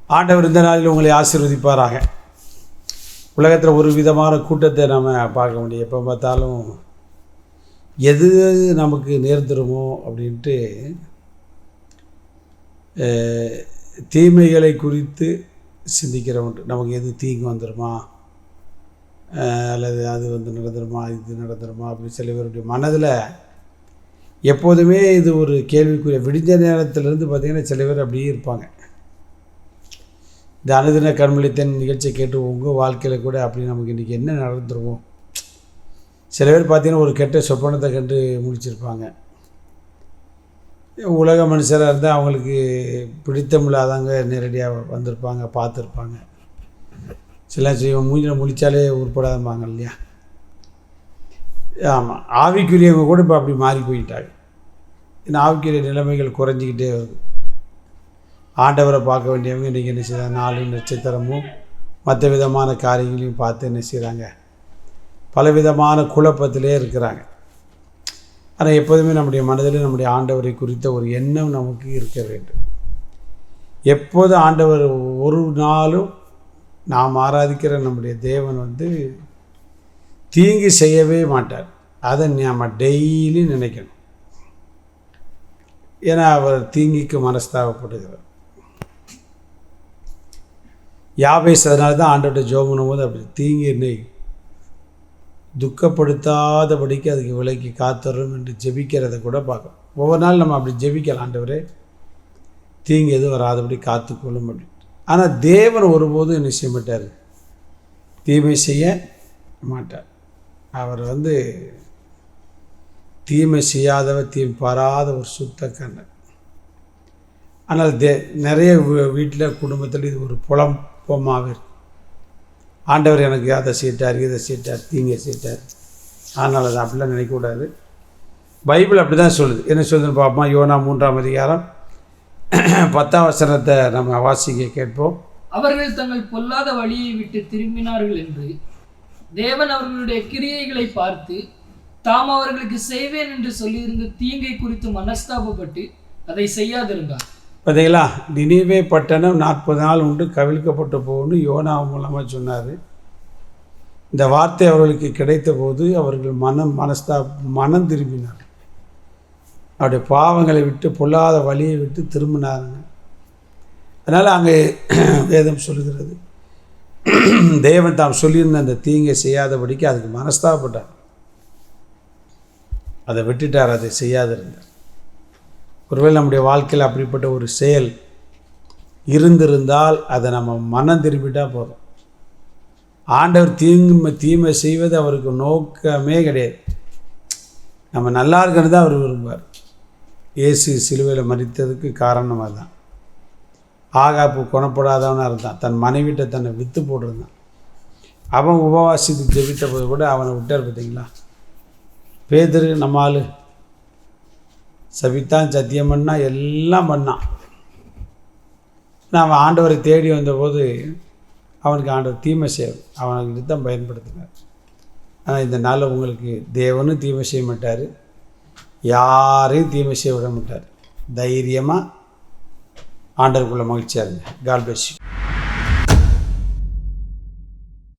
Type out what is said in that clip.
ஆண்டவர் இந்த நாளில் உங்களை ஆசீர்வதிப்பாராக. உலகத்தில் ஒரு விதமான கூட்டத்தை நம்ம பார்க்க முடியும். எப்போ பார்த்தாலும் எது நமக்கு நேர்ந்துருமோ அப்படின்ட்டு தீமைகளை குறித்து சிந்திக்கிறவங்க. நமக்கு எது தீங்கு வந்துடுமா, அல்லது அது நடந்துருமா, இது நடந்துருமா அப்படி சில பேருடைய மனதில் எப்போதுமே இது ஒரு கேள்விக்குரிய. விடிஞ்ச நேரத்திலேருந்து பார்த்திங்கன்னா சில பேர் அப்படியே இருப்பாங்க. இந்த அனுதின கண்மொழித்தன் நிகழ்ச்சியை கேட்டு உங்கள் வாழ்க்கையில் கூட அப்படி நமக்கு இன்றைக்கி என்ன நடந்துருவோம். சில பேர் பார்த்திங்கன்னா ஒரு கெட்ட சொப்பனத்தை கண்டு முடிச்சிருப்பாங்க. உலக மனுஷராக இருந்தால் அவங்களுக்கு பிடித்தமில்லாதவங்க நேரடியாக வந்திருப்பாங்க, பார்த்துருப்பாங்க. சில மூஞ்சில் முழிச்சாலே உருப்படாதம்பாங்க இல்லையா. ஆமாம், ஆவிக்குரியவங்க கூட இப்போ அப்படி மாறி போயிட்டாங்க. இந்த ஆவிக்குரிய நிலைமைகள் குறைஞ்சிக்கிட்டே வருது. ஆண்டவரை பார்க்க வேண்டியவங்க இன்றைக்கி என்ன செய்கிறாங்க, 4 நட்சத்திரமும் மற்ற விதமான காரியங்களையும் பார்த்து என்ன செய்கிறாங்க, பலவிதமான குழப்பத்திலே இருக்கிறாங்க. ஆனால் எப்போதுமே நம்முடைய மனதில் நம்முடைய ஆண்டவரை குறித்த ஒரு எண்ணம் நமக்கு இருக்க வேண்டும். எப்போதும் ஆண்டவர் ஒரு நாளும் நாம் ஆராதிக்கிற நம்முடைய தேவன் தீங்கு செய்யவே மாட்டார். அதை நாம் டெய்லி நினைக்கணும். ஏன்னா அவர் தீங்குக்கு மனஸ்தாபப்படுகிறார். யாபேஸ் அதனால தான் ஆண்டவர்கிட்ட ஜெபம் பண்ணும்போது அப்படி தீங்கு என்னை துக்கப்படுத்தாதபடிக்கு அதுக்கு விலைக்கு காத்துறோம் என்று ஜெபிக்கிறத கூட பார்க்கணும். ஒவ்வொரு நாள் நம்ம அப்படி ஜெபிக்கலாம், ஆண்டவரே தீங்கு எதுவும் வராதபடி காத்துக்கொள்ளும் அப்படி. ஆனால் தேவன் ஒருபோதும் என்ன செய்ய மாட்டார், தீமை செய்ய மாட்டார். அவர் தீமை செய்யாதவர் தீமை பாராத ஒரு சுத்த கண்ணன். ஆனால் நிறைய வீட்டில் குடும்பத்தில் இது ஒரு புலம்பமாகவே இருக்கும். ஆண்டவர் எனக்கு அதை செய்தார், இதை செய்தார், தீங்கை செய்தார். அதனால் அதை அப்படிலாம் நினைக்கக்கூடாது. பைபிள் அப்படி தான் சொல்லுது. என்ன சொல்லுதுன்னு பார்ப்போம். யோனா 3ஆம் அதிகாரம் 10ஆம் வசனத்தை நம்ம வாசிக்க கேட்போம். அவர்கள் தங்கள் பொல்லாத வழியை விட்டு திரும்பினார்கள் என்று தேவன் அவர்களுடைய கிரியைகளை பார்த்து தாம் அவர்களுக்கு செய்வேன் என்று சொல்லியிருந்த தீங்கை குறித்து மனஸ்தாபப்பட்டு அதை செய்யாதிருந்தார். பார்த்தீங்களா, நினிவே பட்டணம் 40 நாள் உண்டு கவிழ்க்கப்பட்ட போகணும்னு யோனா மூலமாக சொன்னார். இந்த வார்த்தை அவர்களுக்கு கிடைத்த போது அவர்கள் மனம் திரும்பினார். அவருடைய பாவங்களை விட்டு பொல்லாத வழியை விட்டு திரும்பினாருங்க. அதனால் அங்கே வேதம் சொல்லுகிறது, தேவன் தாம் சொல்லியிருந்த அந்த தீங்கை செய்யாதபடிக்கு அதுக்கு மனஸ்தாபப்பட்டார். அதை விட்டுட்டார், அதை செய்யாதிருந்தார். ஒருவேளை நம்முடைய வாழ்க்கையில் அப்படிப்பட்ட ஒரு செயல் இருந்திருந்தால் அதை நம்ம மனம் திரும்பிட்டால் போதும். ஆண்டவர் தீமை செய்வது அவருக்கு நோக்கமே கிடையாது. நம்ம நல்லா இருக்கிறது தான் அவர் விரும்புவார். இயேசு சிலுவையில் மரித்ததுக்கு காரணமாக தான். ஆகாப்பு குணப்படாதவனாக இருந்தான், தன் மனைவிட்ட தன்னை விற்று போட்டிருந்தான். அவன் உபவாசித்து ஜெபித்த போது கூட அவனை விட்டார். பார்த்தீங்களா, பேதுரு நம்ம ஆள் சபித்தான், சத்தியம் பண்ணான், எல்லாம் பண்ணான். அவன் ஆண்டவரை தேடி வந்தபோது அவனுக்கு ஆண்டவர் தீமை செய்யும், அவனுக்கு தான் பயன்படுத்தினார். ஆனால் இந்த நாளில் உங்களுக்கு தேவனும் தீமை செய்ய மாட்டார், யாரையும் தீமை செய்ய விட மாட்டார். தைரியமாக ஆண்டவருக்குள்ள மகிழ்ச்சியாக இருங்க. God bless you.